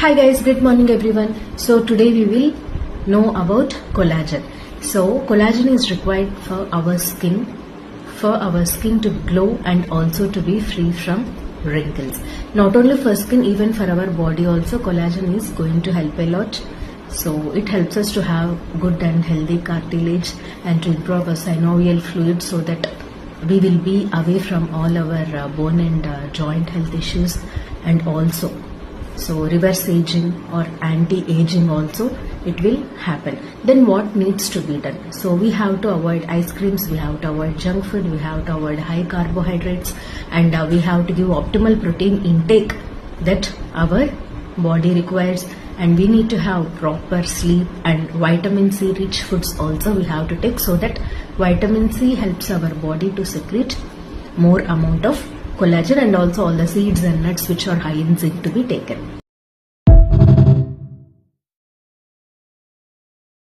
Hi guys, good morning everyone. So today we will know about collagen. So collagen is required for our skin to glow and also to be free from wrinkles. Not only for skin, even for our body also collagen is going to help a lot. So it helps us to have good and healthy cartilage and to improve our synovial fluid so that we will be away from all our bone and joint health issues, and also reverse aging or anti-aging also it will happen. Then what needs to be done? So we have to avoid ice creams, we have to avoid junk food, we have to avoid high carbohydrates, and we have to give optimal protein intake that our body requires, and we need to have proper sleep, and vitamin C rich foods also we have to take, so that vitamin C helps our body to secrete more amount of collagen, and also all the seeds and nuts which are high in zinc to be taken.